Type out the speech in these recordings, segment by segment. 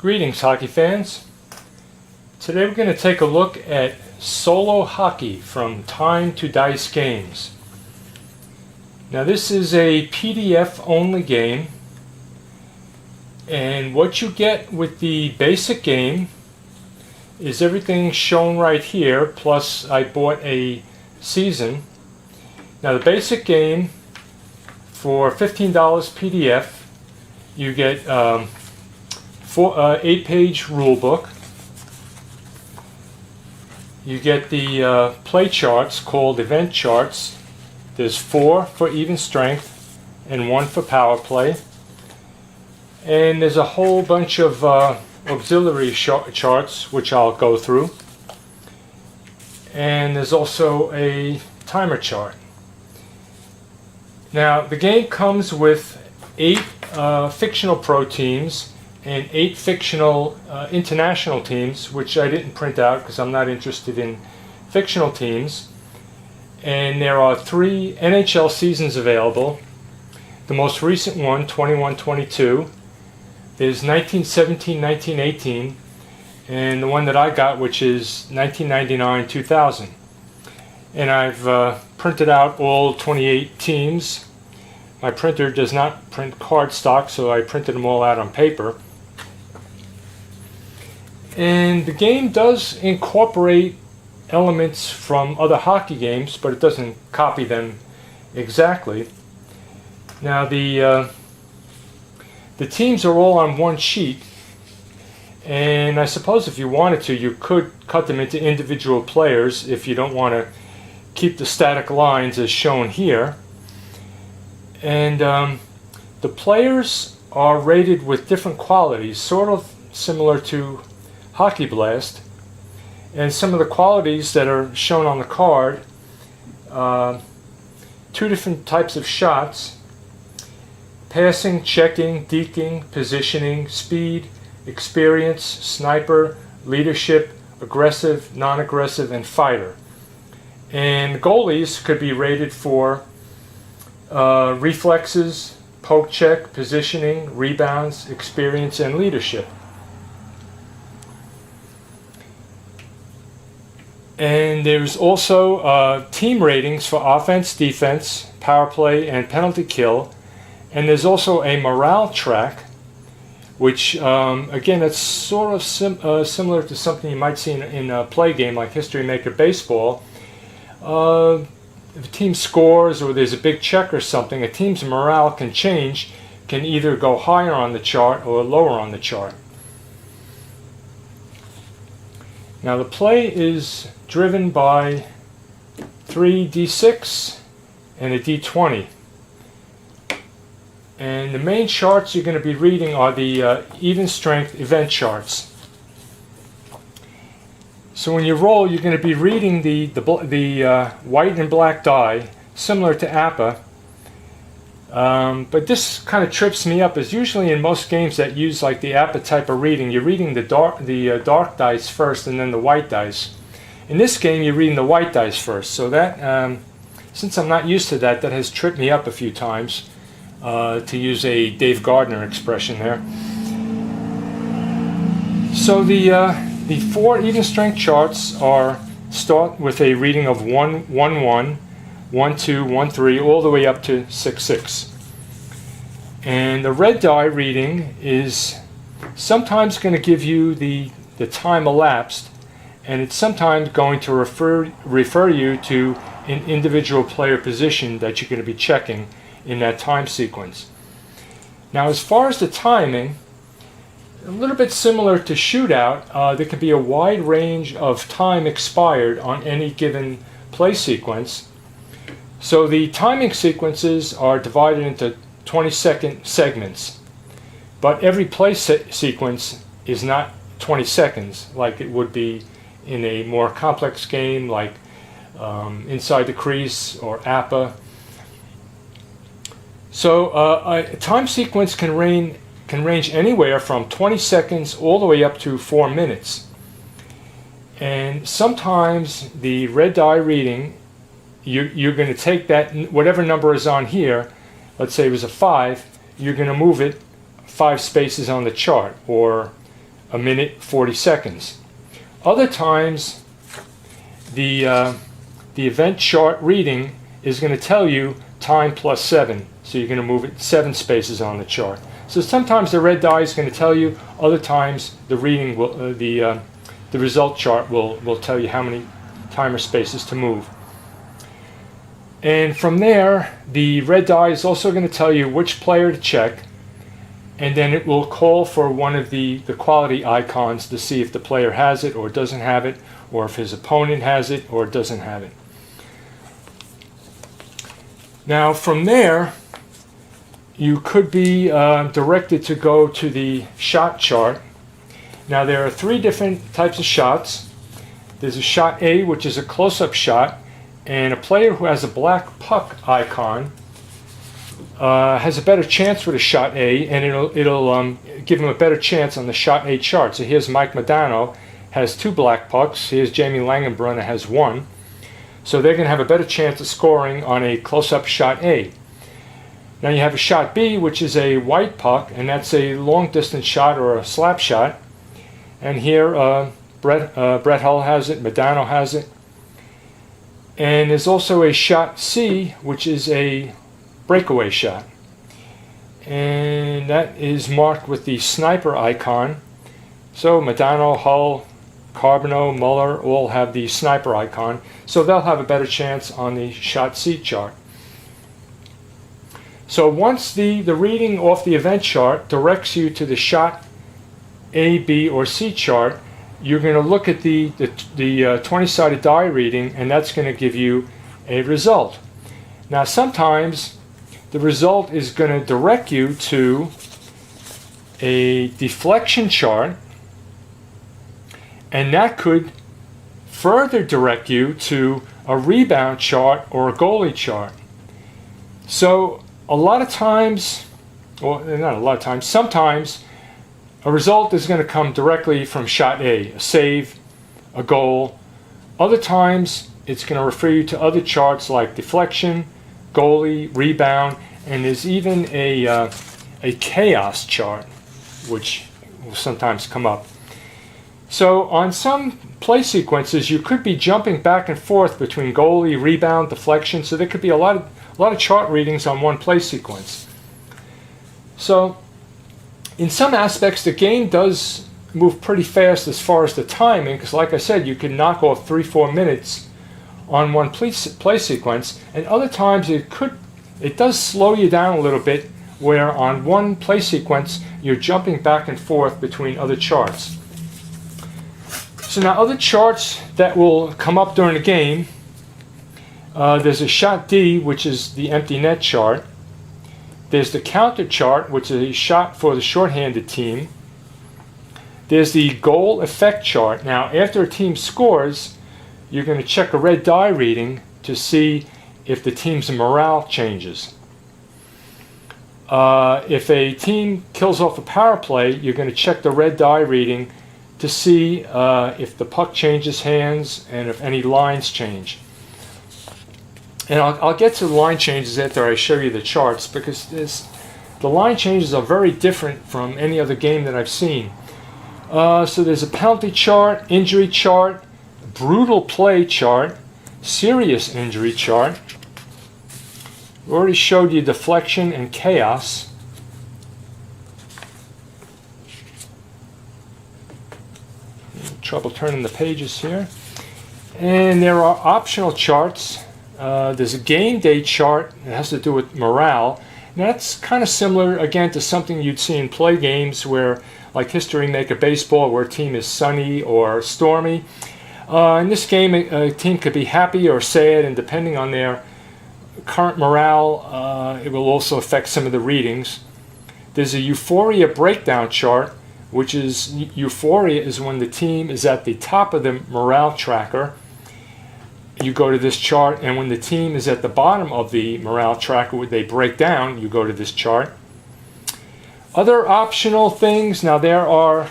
Greetings, hockey fans. Today we're going to take a look at Solo Hockey from Time to Dice Games. Now this is a PDF only game, and what you get with the basic game is everything shown right here, plus I bought a season. Now the basic game for $15 PDF, you get 8-page rule book. You get the play charts called event charts. There's 4 for even strength and 1 for power play. And there's a whole bunch of auxiliary charts which I'll go through. And there's also a timer chart. Now the game comes with 8 fictional pro teams and 8 fictional international teams, which I didn't print out because I'm not interested in fictional teams. And there are 3 NHL seasons available. The most recent one, 21-22, is 1917-1918, and the one that I got, which is 1999-2000. And I've printed out all 28 teams. My printer does not print cardstock, so I printed them all out on paper. And the game does incorporate elements from other hockey games, but it doesn't copy them exactly. Now the teams are all on one sheet, and I suppose if you wanted to, you could cut them into individual players if you don't want to keep the static lines as shown here. And the players are rated with different qualities, sort of similar to Hockey Blast. And some of the qualities that are shown on the card, 2 different types of shots: passing, checking, deking, positioning, speed, experience, sniper, leadership, aggressive, non-aggressive, and fighter. And goalies could be rated for reflexes, poke check, positioning, rebounds, experience, and leadership. And there's also team ratings for offense, defense, power play, and penalty kill. And there's also a morale track, which again, it's sort of similar to something you might see in a play game like History Maker Baseball. If a team scores or there's a big check or something, a team's morale can change, can either go higher on the chart or lower on the chart. Now the play is driven by 3 D6 and a D20. And the main charts you're going to be reading are the even strength event charts. So when you roll, you're going to be reading the white and black die, similar to APA. But this kind of trips me up, as usually in most games that use like the APA type of reading, you're reading the dark dice first and then the white dice. In this game, you're reading the white dice first. So that, since I'm not used to that, that has tripped me up a few times, to use a Dave Gardner expression there. So the 4 even strength charts start with a reading of 1-1-1, 1-2, 1-3, all the way up to 6-6. And the red die reading is sometimes going to give you the time elapsed, and it's sometimes going to refer you to an individual player position that you're going to be checking in that time sequence. Now as far as the timing, a little bit similar to Shootout, there can be a wide range of time expired on any given play sequence. So the timing sequences are divided into 20-second segments, but every play sequence is not 20 seconds like it would be in a more complex game like Inside the Crease or APA. So a time sequence can range anywhere from 20 seconds all the way up to 4 minutes. And sometimes the red die reading, you're going to take that, whatever number is on here, let's say it was a 5, you're going to move it 5 spaces on the chart, or a minute 40 seconds. Other times, the event chart reading is going to tell you time plus 7. So you're going to move it 7 spaces on the chart. So sometimes the red die is going to tell you. Other times the reading will, the result chart will tell you how many timer spaces to move. And from there, the red die is also going to tell you which player to check, and then it will call for one of the quality icons to see if the player has it or doesn't have it, or if his opponent has it or doesn't have it. Now from there, you could be directed to go to the shot chart. Now there are 3 different types of shots. There's a shot A, which is a close-up shot, and a player who has a black puck icon has a better chance with a shot A, and it'll give him a better chance on the shot A chart. So here's Mike Modano, has 2 black pucks. Here's Jamie Langenbrunner, has 1. So they're going to have a better chance of scoring on a close-up shot A. Now you have a shot B, which is a white puck, and that's a long-distance shot or a slap shot. And here Brett Hull has it, Modano has it. And there's also a shot C, which is a breakaway shot. And that is marked with the sniper icon. So Modano, Hull, Carbonneau, Muller all have the sniper icon. So they'll have a better chance on the shot C chart. So once the reading off the event chart directs you to the shot A, B, or C chart, you're going to look at the 20-sided die reading, and that's going to give you a result. Now sometimes the result is going to direct you to a deflection chart, and that could further direct you to a rebound chart or a goalie chart. So a lot of times, well, not a lot of times, sometimes a result is going to come directly from shot A, a save, a goal. Other times it's going to refer you to other charts like deflection, goalie, rebound, and there's even a chaos chart, which will sometimes come up. So on some play sequences, you could be jumping back and forth between goalie, rebound, deflection. So there could be a lot of chart readings on one play sequence. So in some aspects, the game does move pretty fast as far as the timing, because like I said, you can knock off 3-4 minutes on one play sequence, and other times it does slow you down a little bit, where on one play sequence you're jumping back and forth between other charts. So now other charts that will come up during the game, there's a shot D, which is the empty net chart. There's the counter chart, which is a shot for the shorthanded team. There's the goal effect chart. Now, after a team scores, you're going to check a red die reading to see if the team's morale changes. If a team kills off a power play, you're going to check the red die reading to see if the puck changes hands and if any lines change. And I'll get to the line changes after I show you the charts, because the line changes are very different from any other game that I've seen. So there's a penalty chart, injury chart, brutal play chart, serious injury chart. We already showed you deflection and chaos. Trouble turning the pages here. And there are optional charts. There's a game day chart that has to do with morale. Now that's kind of similar again to something you'd see in play games where, like History Maker Baseball, where a team is sunny or stormy. In this game, a team could be happy or sad, and depending on their current morale, it will also affect some of the readings. There's a euphoria breakdown chart, which is euphoria is when the team is at the top of the morale tracker. You go to this chart, and when the team is at the bottom of the morale tracker, where they break down, you go to this chart. Other optional things, now there are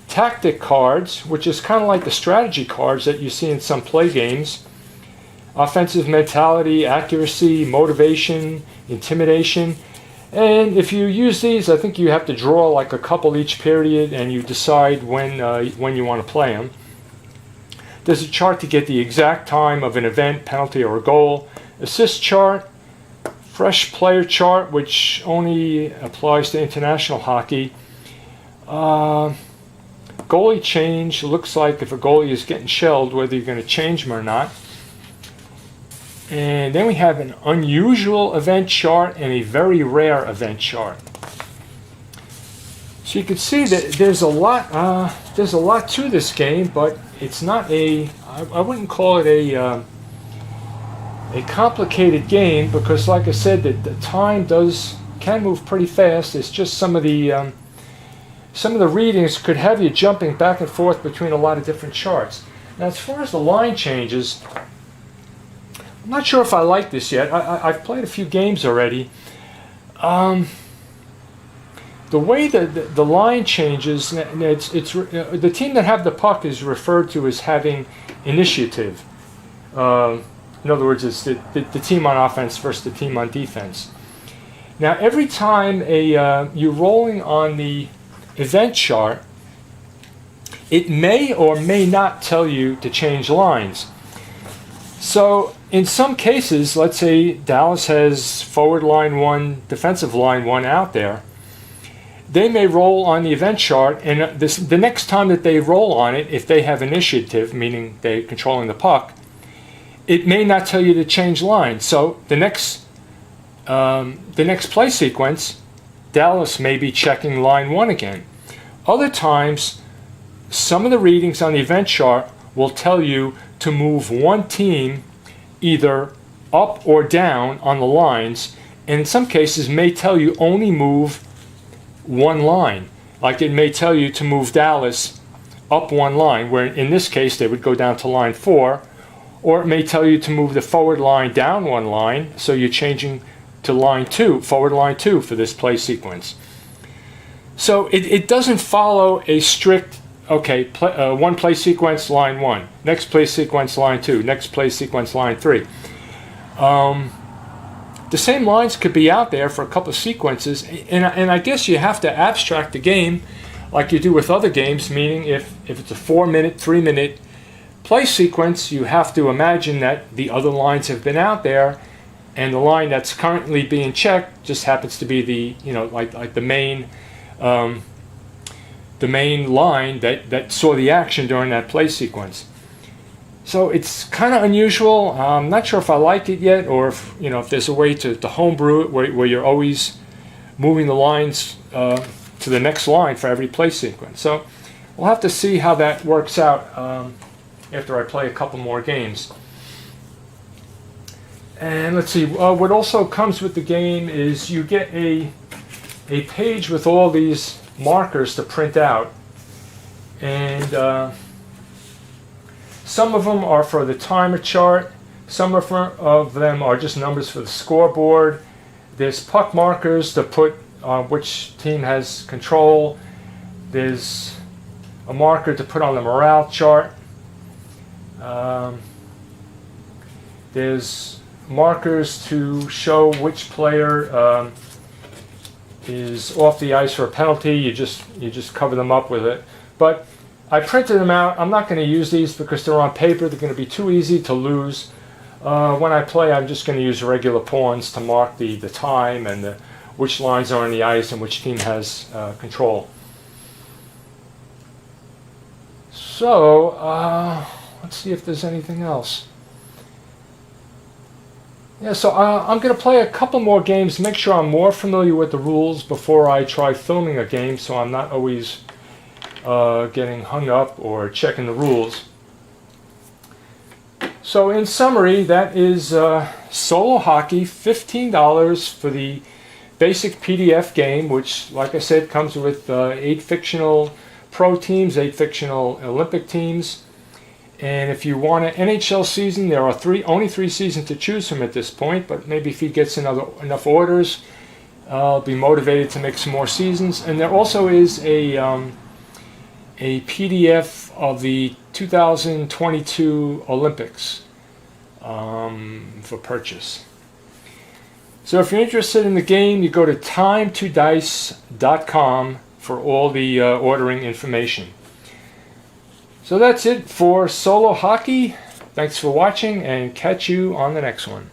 tactic cards, which is kind of like the strategy cards that you see in some play games. Offensive mentality, accuracy, motivation, intimidation. And if you use these, I think you have to draw like a couple each period, and you decide when you want to play them. There's a chart to get the exact time of an event, penalty, or a goal. Assist chart, fresh player chart, which only applies to international hockey. Goalie change, looks like if a goalie is getting shelled, whether you're going to change him or not. And then we have an unusual event chart and a very rare event chart. So you can see that there's a lot to this game, but it's not I wouldn't call it a complicated game, because like I said, that the time can move pretty fast. It's just some of the readings could have you jumping back and forth between a lot of different charts. Now, as far as the line changes, I'm not sure if I like this yet. I've played a few games already. The way the line changes, the team that have the puck is referred to as having initiative. In other words, it's the team on offense versus the team on defense. Now, every time you're rolling on the event chart, it may or may not tell you to change lines. So in some cases, let's say Dallas has forward line 1, defensive line 1 out there, they may roll on the event chart, and the next time that they roll on it, if they have initiative, meaning they're controlling the puck, it may not tell you to change lines. So the next play sequence, Dallas may be checking line 1 again. Other times, some of the readings on the event chart will tell you to move one team either up or down on the lines, and in some cases may tell you only move one line. Like it may tell you to move Dallas up one line, where in this case they would go down to line 4, or it may tell you to move the forward line down one line, so you're changing to line 2, forward line 2 for this play sequence. So it doesn't follow a strict, one play sequence, line 1, next play sequence, line 2, next play sequence, line 3. The same lines could be out there for a couple of sequences, and I guess you have to abstract the game like you do with other games, meaning if it's a 4-minute, 3-minute play sequence, you have to imagine that the other lines have been out there, and the line that's currently being checked just happens to be the main line that saw the action during that play sequence. So it's kind of unusual. I'm not sure if I like it yet, or if there's a way to homebrew it where you're always moving the lines to the next line for every play sequence. So we'll have to see how that works out after I play a couple more games. And let's see, what also comes with the game is you get a page with all these markers to print out, and some of them are for the timer chart, some of them are just numbers for the scoreboard. There's puck markers to put which team has control. There's a marker to put on the morale chart. There's markers to show which player is off the ice for a penalty. You just cover them up with it. But I printed them out. I'm not going to use these because they're on paper. They're going to be too easy to lose. When I play, I'm just going to use regular pawns to mark the time and which lines are on the ice and which team has control. So let's see if there's anything else. Yeah, so I'm going to play a couple more games, make sure I'm more familiar with the rules before I try filming a game, so I'm not always getting hung up or checking the rules. So in summary, that is Solo Hockey, $15 for the basic PDF game, which, like I said, comes with 8 fictional pro teams, 8 fictional Olympic teams. And if you want an NHL season, there are only 3 seasons to choose from at this point, but maybe if he gets enough orders, I'll be motivated to make some more seasons. And there also is a PDF of the 2022 Olympics for purchase. So if you're interested in the game, you go to time2dice.com for all the ordering information. So that's it for solo hockey. Thanks for watching, and catch you on the next one.